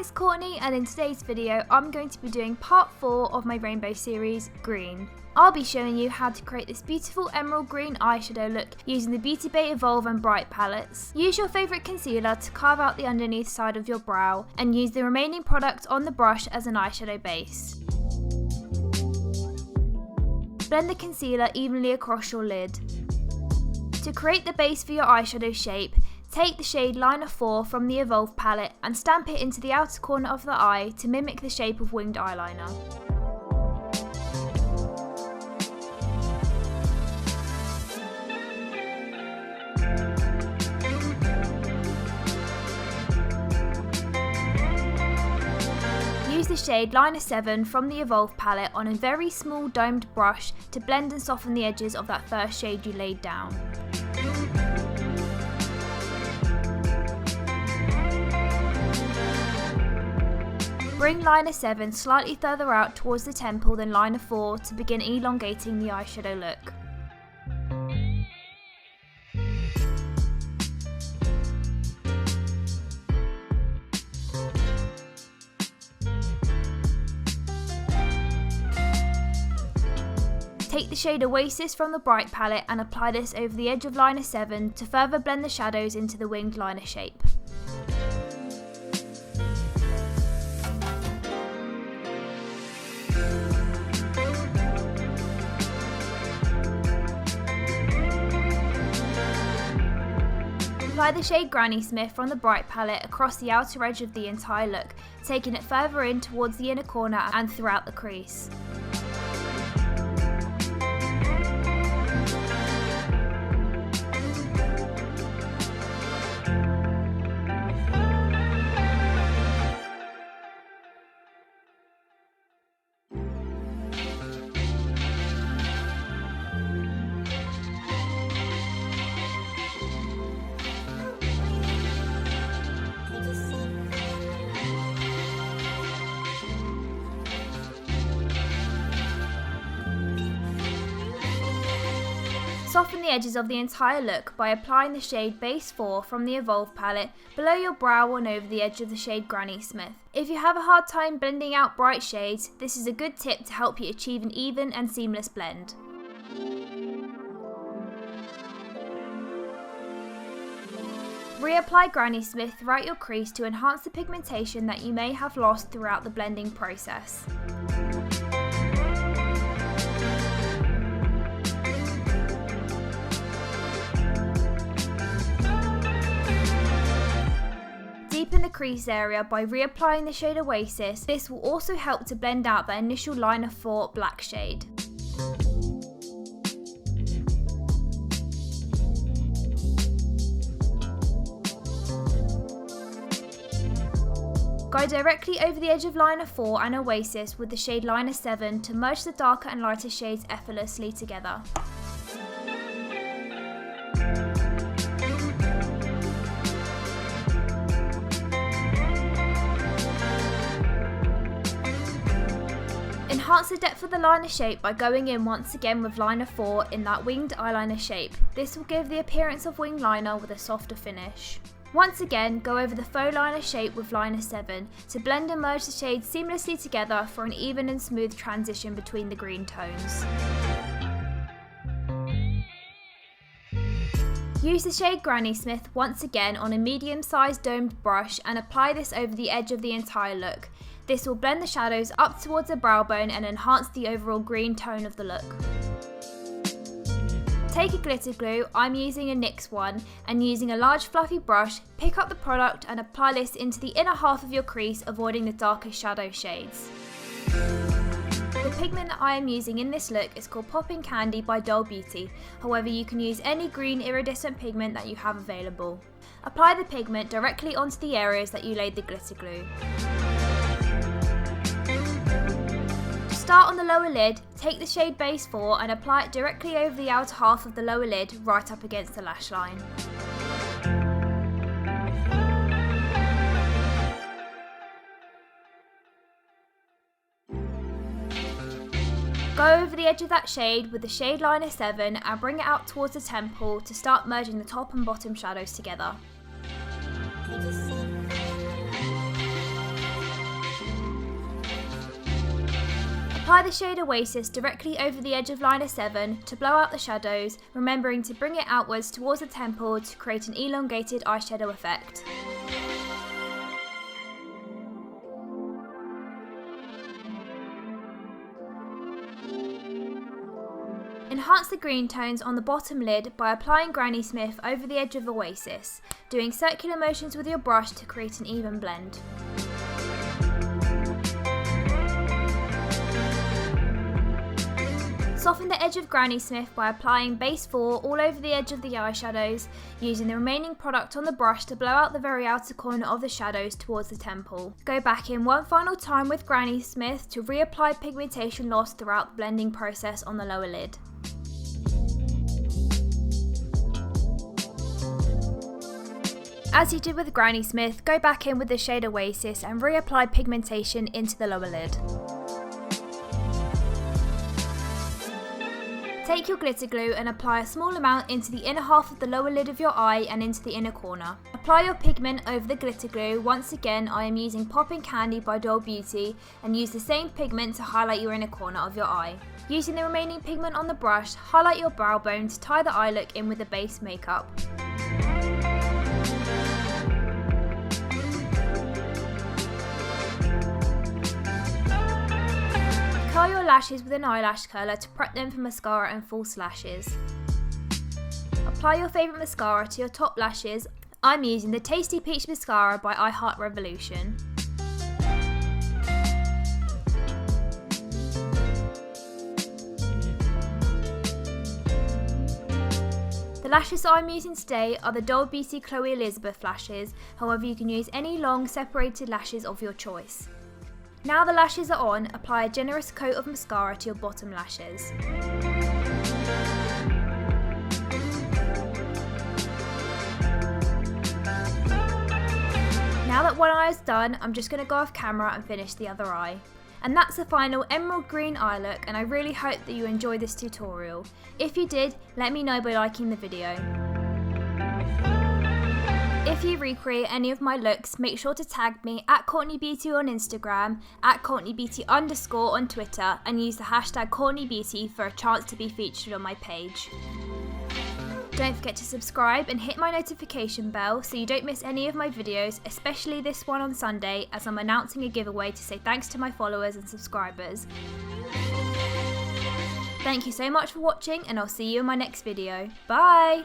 it's Courtney, and in today's video I'm going to be doing part 4 of my rainbow series, Green. I'll be showing you how to create this beautiful emerald green eyeshadow look using the Beauty Bay Evolve and Bright palettes. Use your favourite concealer to carve out the underneath side of your brow and use the remaining product on the brush as an eyeshadow base. Blend the concealer evenly across your lid. To create the base for your eyeshadow shape, take the shade Liner 4 from the Evolve palette and stamp it into the outer corner of the eye to mimic the shape of winged eyeliner. Use the shade Liner 7 from the Evolve palette on a very small domed brush to blend and soften the edges of that first shade you laid down. Bring Liner 7 slightly further out towards the temple than Liner 4 to begin elongating the eyeshadow look. Take the shade Oasis from the Bright palette and apply this over the edge of Liner 7 to further blend the shadows into the winged liner shape. Apply the shade Granny Smith from the Bright palette across the outer edge of the entire look, taking it further in towards the inner corner and throughout the crease. Soften the edges of the entire look by applying the shade Base 4 from the Evolve palette below your brow and over the edge of the shade Granny Smith. If you have a hard time blending out bright shades, this is a good tip to help you achieve an even and seamless blend. Reapply Granny Smith throughout your crease to enhance the pigmentation that you may have lost throughout the blending process. Deepen the crease area by reapplying the shade Oasis. This will also help to blend out the initial Liner 4 black shade. Go directly over the edge of Liner 4 and Oasis with the shade Liner 7 to merge the darker and lighter shades effortlessly together. Enhance the depth of the liner shape by going in once again with Liner 4 in that winged eyeliner shape. This will give the appearance of winged liner with a softer finish. Once again, go over the faux liner shape with Liner 7 to blend and merge the shades seamlessly together for an even and smooth transition between the green tones. Use the shade Granny Smith once again on a medium-sized domed brush and apply this over the edge of the entire look. This will blend the shadows up towards the brow bone and enhance the overall green tone of the look. Take a glitter glue, I'm using a NYX one, and using a large fluffy brush, pick up the product and apply this into the inner half of your crease, avoiding the darker shadow shades. The pigment that I am using in this look is called Poppin Candy by Doll Beauty, however you can use any green iridescent pigment that you have available. Apply the pigment directly onto the areas that you laid the glitter glue. Start on the lower lid, take the shade Base 4 and apply it directly over the outer half of the lower lid right up against the lash line. Go over the edge of that shade with the shade Liner 7 and bring it out towards the temple to start merging the top and bottom shadows together. Apply the shade Oasis directly over the edge of liner 7 to blow out the shadows, remembering to bring it outwards towards the temple to create an elongated eyeshadow effect. Enhance the green tones on the bottom lid by applying Granny Smith over the edge of Oasis, doing circular motions with your brush to create an even blend. Soften the edge of Granny Smith by applying base 4 all over the edge of the eyeshadows, using the remaining product on the brush to blow out the very outer corner of the shadows towards the temple. Go back in one final time with Granny Smith to reapply pigmentation lost throughout the blending process on the lower lid. As you did with Granny Smith, go back in with the shade Oasis and reapply pigmentation into the lower lid. Take your glitter glue and apply a small amount into the inner half of the lower lid of your eye and into the inner corner. Apply your pigment over the glitter glue. Once again, I am using Poppin Candy by Doll Beauty, and use the same pigment to highlight your inner corner of your eye. Using the remaining pigment on the brush, highlight your brow bone to tie the eye look in with the base makeup. Curl your lashes with an eyelash curler to prep them for mascara and false lashes. Apply your favourite mascara to your top lashes. I'm using the Tasty Peach Mascara by I Heart Revolution. The lashes I'm using today are the Doll Beauty Chloe Elizabeth lashes, however you can use any long separated lashes of your choice. Now the lashes are on, apply a generous coat of mascara to your bottom lashes. Now that one eye is done, I'm just going to go off camera and finish the other eye. And that's the final emerald green eye look, and I really hope that you enjoyed this tutorial. If you did, let me know by liking the video. If you recreate any of my looks, make sure to tag me at Courtney Beauty on Instagram, at CourtneyBeauty_ on Twitter, and use the hashtag CourtneyBeauty for a chance to be featured on my page. Don't forget to subscribe and hit my notification bell so you don't miss any of my videos, especially this one on Sunday, as I'm announcing a giveaway to say thanks to my followers and subscribers. Thank you so much for watching, and I'll see you in my next video. Bye!